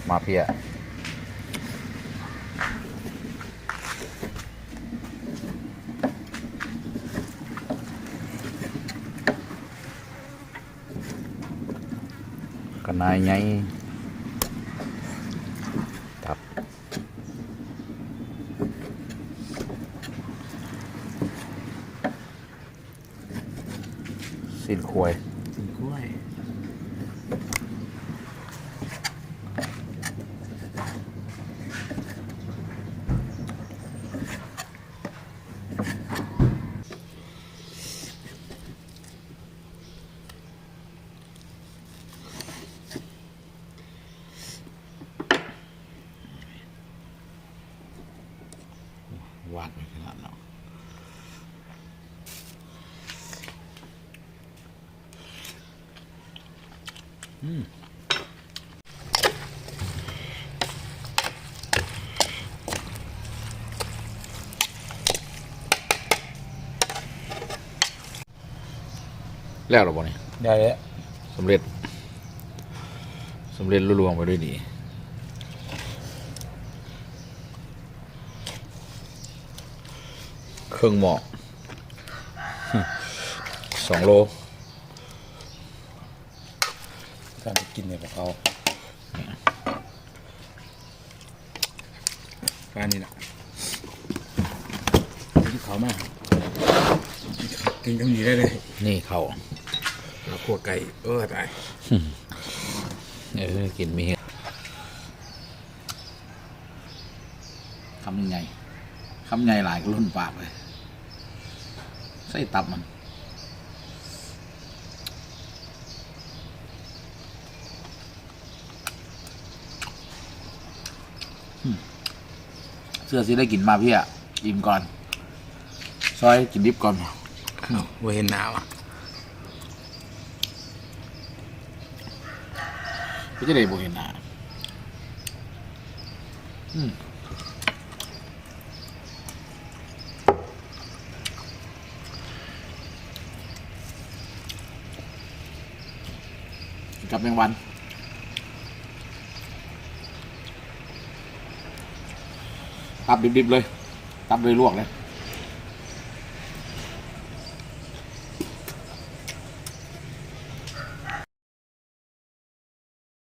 มาเพียกันนายไงครับสิ้นควยถึงกล้วยวาดไปขนาดนั้นแล้วหรอบ่เนี่ย ได้แล้ว สำเร็จลุล่วงไปด้วยดีเครื่องหม้อ2 โลการกินเนี่ยกับเขาการนี่แหละที่เขามากกินกันดีได้เลย นี่เขา แล้วขวดไก่ตาย กินมีคำยังไงหลายก็ล้นปากเลยใส่ตับมันเสื้อสิได้กินมาพี่อ่ะอิ่มก่อนซอยกินดิบก่อนเห็นหนาวพี่จะได้บ่เห็นหน้ากับแมงวันตับดิบๆเลยตับเลยลวกเลย